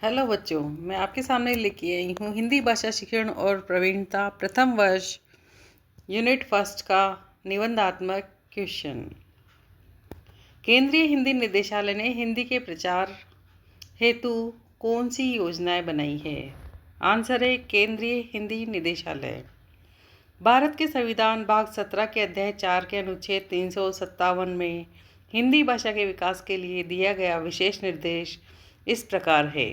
Hello बच्चों, मैं आपके सामने लेके आई हूँ हिंदी भाषा शिक्षण और प्रवीणता प्रथम वर्ष यूनिट फर्स्ट का निबंधात्मक क्वेश्चन। केंद्रीय हिंदी निदेशालय ने हिंदी के प्रचार हेतु कौन सी योजनाएं बनाई है? आंसर है केंद्रीय हिंदी निदेशालय। भारत के संविधान भाग 17 के अध्याय 4 के अनुच्छेद 357 में हिंदी भाषा के विकास के लिए दिया गया विशेष निर्देश इस प्रकार है।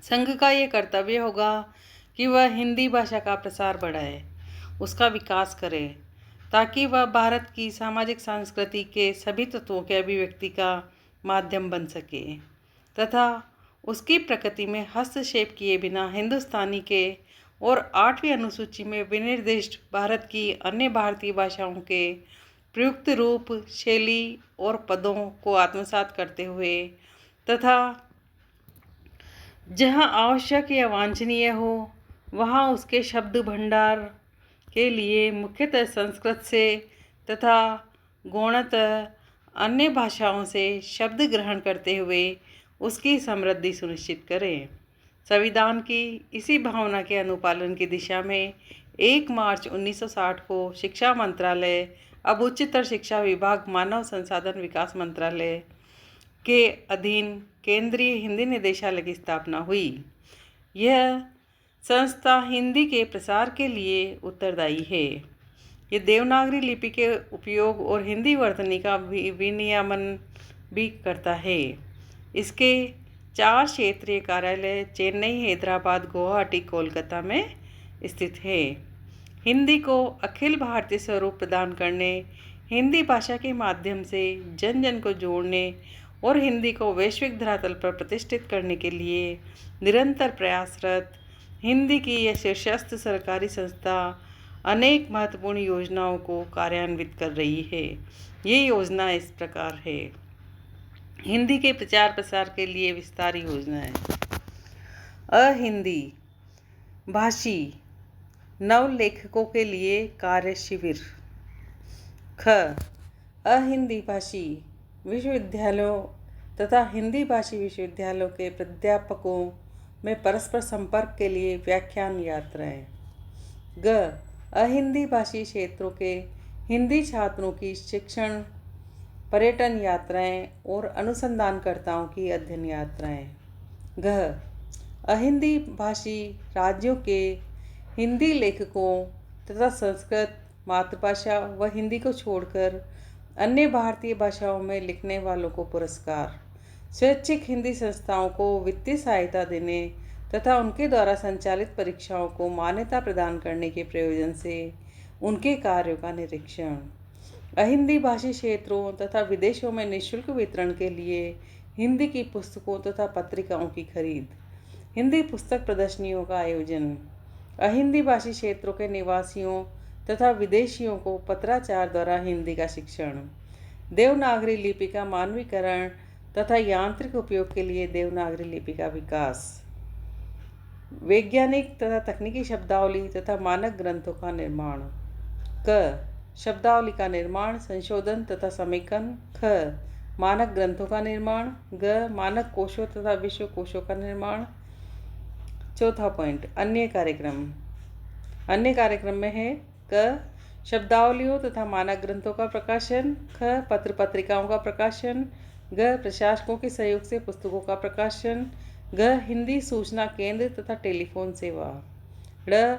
संघ का ये कर्तव्य होगा कि वह हिंदी भाषा का प्रसार बढ़ाए, उसका विकास करे, ताकि वह भारत की सामाजिक संस्कृति के सभी तत्वों के अभिव्यक्ति का माध्यम बन सके तथा उसकी प्रकृति में हस्तक्षेप किए बिना हिंदुस्तानी के और 8वीं अनुसूची में विनिर्दिष्ट भारत की अन्य भारतीय भाषाओं के प्रयुक्त रूप, शैली और पदों को आत्मसात करते हुए तथा जहाँ आवश्यक या वांछनीय हो वहाँ उसके शब्द भंडार के लिए मुख्यतः संस्कृत से तथा गौणतः अन्य भाषाओं से शब्द ग्रहण करते हुए उसकी समृद्धि सुनिश्चित करें। संविधान की इसी भावना के अनुपालन की दिशा में 1 मार्च 1960 को शिक्षा मंत्रालय, अब उच्चतर शिक्षा विभाग, मानव संसाधन विकास मंत्रालय के अधीन केंद्रीय हिंदी निदेशालय की स्थापना हुई। यह संस्था हिंदी के प्रसार के लिए उत्तरदायी है। ये देवनागरी लिपि के उपयोग और हिंदी वर्तनी का विनियमन भी करता है। इसके 4 क्षेत्रीय कार्यालय चेन्नई, हैदराबाद, गुवाहाटी, कोलकाता में स्थित है। हिंदी को अखिल भारतीय स्वरूप प्रदान करने, हिंदी भाषा के माध्यम से जन जन को जोड़ने और हिंदी को वैश्विक धरातल पर प्रतिष्ठित करने के लिए निरंतर प्रयासरत हिंदी की यह शीर्षस्थ सरकारी संस्था अनेक महत्वपूर्ण योजनाओं को कार्यान्वित कर रही है। ये योजना इस प्रकार है। हिंदी के प्रचार प्रसार के लिए विस्तार योजनाएं। अहिंदी भाषी नव लेखकों के लिए कार्य शिविर। ख अहिंदी भाषी विश्वविद्यालयों तथा हिंदी भाषी विश्वविद्यालयों के प्राध्यापकों में परस्पर संपर्क के लिए व्याख्यान यात्राएं। ग अहिंदी भाषी क्षेत्रों के हिंदी छात्रों की शिक्षण, पर्यटन यात्राएं और अनुसंधानकर्ताओं की अध्ययन यात्राएं। घ अहिंदी भाषी राज्यों के हिंदी लेखकों तथा संस्कृत मातृभाषा व हिंदी को छोड़कर अन्य भारतीय भाषाओं में लिखने वालों को पुरस्कार, स्वैच्छिक हिंदी संस्थाओं को वित्तीय सहायता देने तथा उनके द्वारा संचालित परीक्षाओं को मान्यता प्रदान करने के प्रयोजन से उनके कार्यों का निरीक्षण। अहिंदी भाषी क्षेत्रों तथा विदेशों में निःशुल्क वितरण के लिए हिंदी की पुस्तकों तथा पत्रिकाओं की खरीद, हिंदी पुस्तक प्रदर्शनियों का आयोजन, अहिंदी भाषी क्षेत्रों के निवासियों तथा विदेशियों को पत्राचार द्वारा हिंदी का शिक्षण, देवनागरी लिपि का मानवीकरण तथा यांत्रिक उपयोग के लिए देवनागरी लिपि का विकास, वैज्ञानिक तथा तकनीकी शब्दावली तथा मानक ग्रंथों का निर्माण। क शब्दावली का निर्माण, संशोधन तथा समेकन। ख मानक ग्रंथों का निर्माण। ग मानक कोशों तथा विश्व कोशों का निर्माण। चौथा पॉइंट अन्य कार्यक्रम। अन्य कार्यक्रम में है क शब्दावलियों तथा मानक ग्रंथों का प्रकाशन। ख पत्र पत्रिकाओं का प्रकाशन। ग प्रशासकों के सहयोग से पुस्तकों का प्रकाशन। घ हिंदी सूचना केंद्र तथा टेलीफोन सेवा। ड़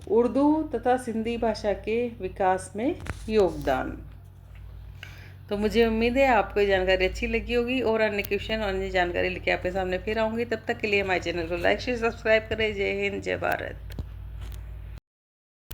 उर्दू तथा सिंधी भाषा के विकास में योगदान। तो मुझे उम्मीद है आपको ये जानकारी अच्छी लगी होगी और अन्य क्वेश्चन और अन्य जानकारी लेके आपके सामने फिर आऊँगी। तब तक के लिए हमारे चैनल को लाइक शेयर सब्सक्राइब करें। जय हिंद, जय भारत।